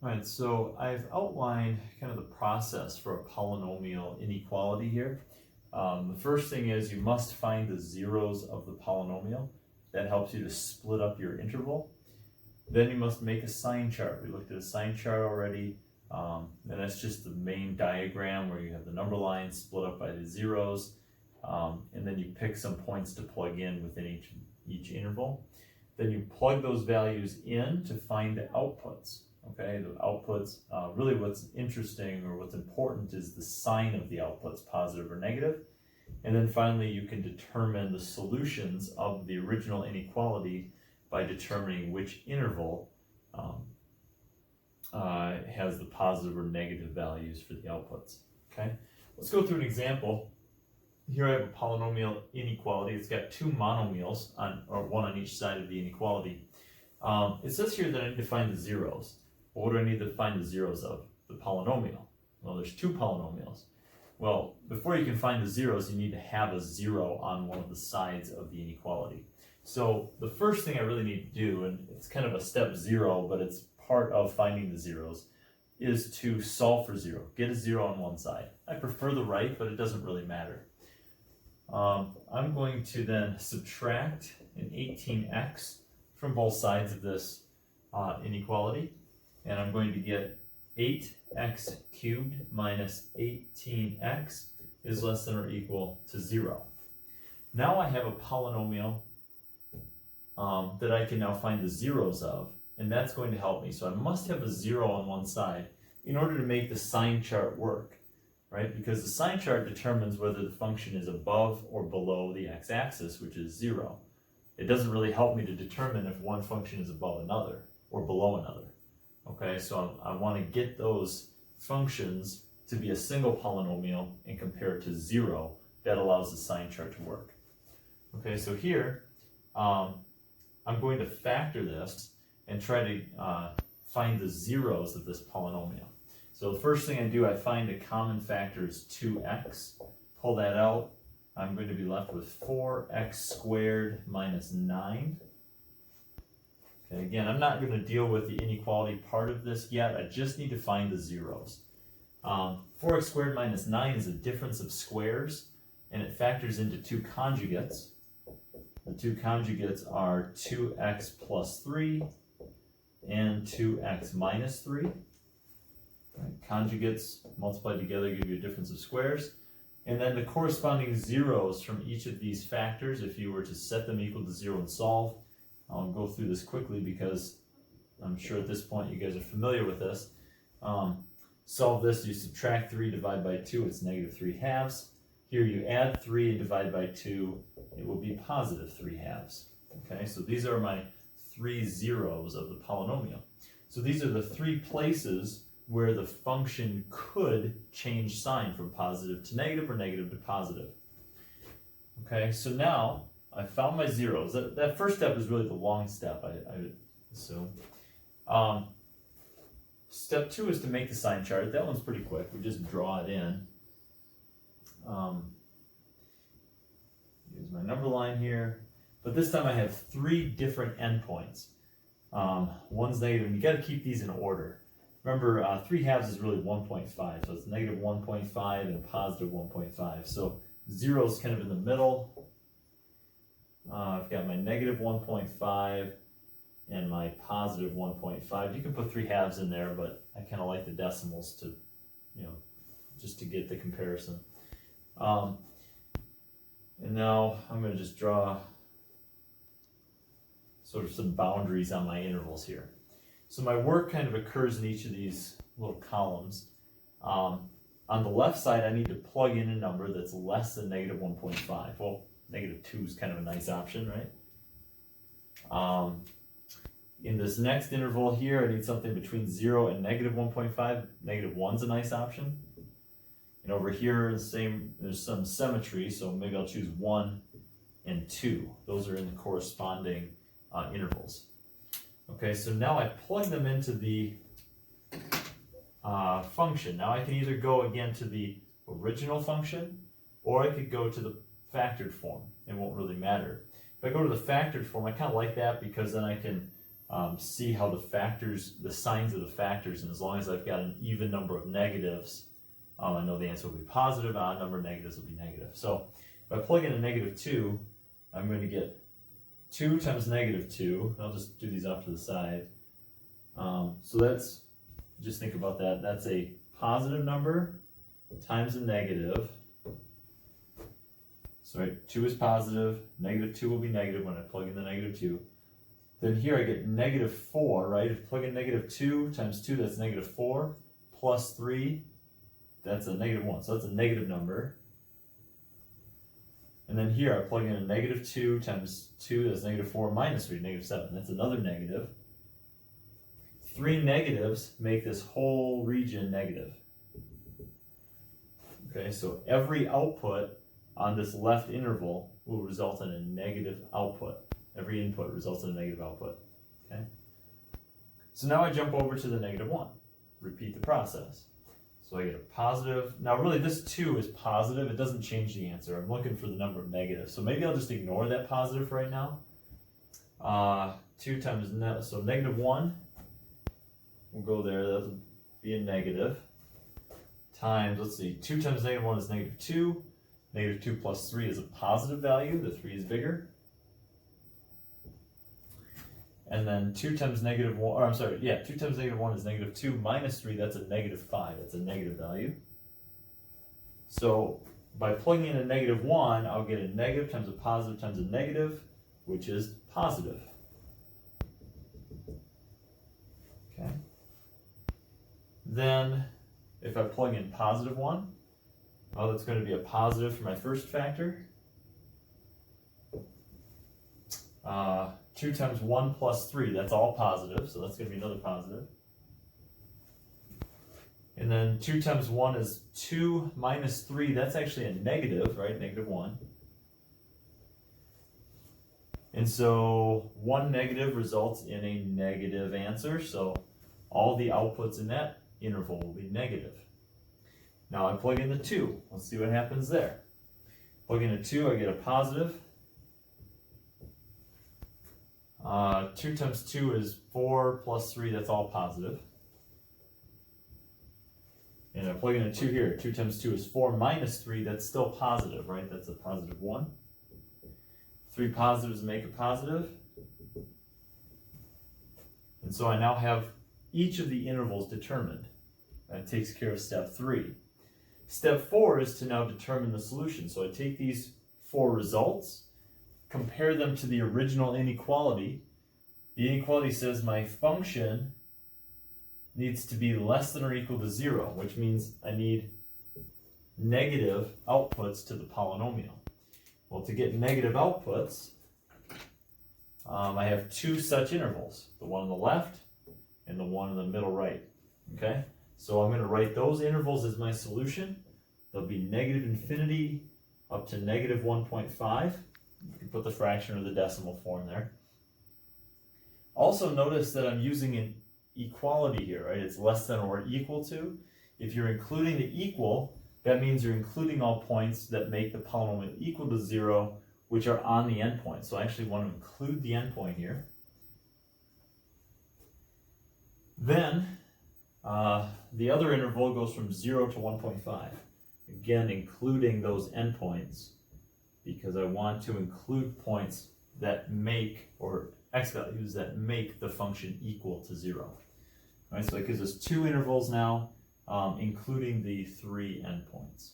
All right, so I've outlined kind of the process for a polynomial inequality here. The first thing is you must find the zeros of the polynomial. That helps you to split up your interval. Then you must make a sign chart. We looked at a sign chart already, and that's just the main diagram where you have the number lines split up by the zeros, and then you pick some points to plug in within each interval. Then you plug those values in to find the outputs. Okay, the outputs, really what's interesting or what's important is the sign of the outputs, positive or negative. And then finally, you can determine the solutions of the original inequality by determining which interval has the positive or negative values for the outputs. Okay, let's go through an example. Here I have a polynomial inequality. It's got two monomials, or one on each side of the inequality. It says here that I need to find the zeros. What do I need to find the zeros of? The polynomial. Well, there's two polynomials. Well, before you can find the zeros, you need to have a zero on one of the sides of the inequality. So the first thing I really need to do, and it's kind of a step zero, but it's part of finding the zeros, is to solve for zero. Get a zero on one side. I prefer the right, but it doesn't really matter. I'm going to then subtract an 18x from both sides of this inequality. And I'm going to get 8x cubed minus 18x is less than or equal to 0. Now I have a polynomial that I can now find the zeros of, and that's going to help me. So I must have a 0 on one side in order to make the sign chart work, right? Because the sign chart determines whether the function is above or below the x-axis, which is 0. It doesn't really help me to determine if one function is above another or below another. Okay, so I want to get those functions to be a single polynomial and compare it to 0. That allows the sign chart to work. Okay, so here I'm going to factor this and try to find the zeros of this polynomial. So the first thing I do, I find a common factor is 2x. Pull that out. I'm going to be left with 4x squared minus 9. Okay, again, I'm not going to deal with the inequality part of this yet. I just need to find the zeros. 4x squared minus 9 is a difference of squares, and it factors into two conjugates. The two conjugates are 2x plus 3 and 2x minus 3. Right, conjugates multiplied together give you a difference of squares. And then the corresponding zeros from each of these factors, if you were to set them equal to 0 and solve, I'll go through this quickly because I'm sure at this point you guys are familiar with this. Solve this, you subtract 3, divide by 2, it's negative 3 halves. Here you add 3 and divide by 2, it will be positive 3 halves. Okay, so these are my three zeros of the polynomial. So these are the three places where the function could change sign from positive to negative or negative to positive. Okay, so now I found my zeros. That first step is really the long step, I would assume. Step 2 is to make the sign chart. That one's pretty quick. We just draw it in. Use my number line here. But this time I have 3 different endpoints. One's negative, and you got to keep these in order. Remember, 3 halves is really 1.5, so it's negative 1.5 and positive 1.5. So 0 is kind of in the middle. I've got my negative 1.5 and my positive 1.5. You can put 3 halves in there, but I kind of like the decimals to, just to get the comparison. And now I'm going to just draw sort of some boundaries on my intervals here. So my work kind of occurs in each of these little columns. On the left side, I need to plug in a number that's less than negative 1.5. Well, negative 2 is kind of a nice option, right? In this next interval here, I need something between 0 and negative 1.5. Negative 1 is a nice option. And over here, there's some symmetry, so maybe I'll choose 1 and 2. Those are in the corresponding intervals. Okay, so now I plug them into the function. Now I can either go again to the original function, or I could go to the factored form. It won't really matter. If I go to the factored form, I kind of like that because then I can see how the factors, the signs of the factors, and as long as I've got an even number of negatives, I know the answer will be positive, odd number of negatives will be negative. So if I plug in a -2, I'm going to get 2 times -2. I'll just do these off to the side. So that's, just think about that. That's a positive number times a negative. So right, 2 is positive, -2 will be negative when I plug in the -2. Then here I get -4, right? If I plug in -2 times 2, that's -4, plus 3, that's a -1. So that's a negative number. And then here I plug in a -2 times 2, that's -4, minus 3, -7. That's another negative. 3 negatives make this whole region negative. Okay, so every output on this left interval will result in a negative output. Every input results in a negative output. Okay. So now I jump over to the -1. Repeat the process. So I get a positive. Now really this 2 is positive. It doesn't change the answer. I'm looking for the number of negatives. So maybe I'll just ignore that positive right now. 2 times, so -1. We'll go there. That'll be a negative. Times, let's see, 2 times -1 is -2. -2 plus 3 is a positive value. The 3 is bigger. And then 2 times -1, or I'm sorry, yeah, 2 times -1 is -2 minus 3, that's a -5. That's a negative value. So by plugging in a -1, I'll get a negative times a positive times a negative, which is positive. Okay. Then if I plug in +1, well, that's going to be a positive for my first factor. 2 times 1 plus 3, that's all positive, so that's going to be another positive. And then 2 times 1 is 2 minus 3, that's actually a negative, right? -1. And so one negative results in a negative answer, so all the outputs in that interval will be negative. Now I plug in the 2. Let's see what happens there. Plug in a 2, I get a positive. 2 times 2 is 4 plus 3, that's all positive. And I plug in a 2 here. 2 times 2 is 4 minus 3, that's still positive, right? That's a +1. 3 positives make a positive. And so I now have each of the intervals determined. That takes care of step 3. Step 4 is to now determine the solution. So I take these 4 results, compare them to the original inequality. The inequality says my function needs to be less than or equal to 0, which means I need negative outputs to the polynomial. Well, to get negative outputs, I have 2 such intervals, the one on the left and the one in the middle right. Okay, so I'm going to write those intervals as my solution. They'll be -infinity up to -1.5. You can put the fraction or the decimal form there. Also notice that I'm using an equality here, right? It's less than or equal to. If you're including the equal, that means you're including all points that make the polynomial equal to 0, which are on the endpoint. So I actually want to include the endpoint here. Then the other interval goes from 0 to 1.5. Again, including those endpoints, because I want to include points that make, or x values that make the function equal to 0. All right, so that gives us 2 intervals now, including the 3 endpoints.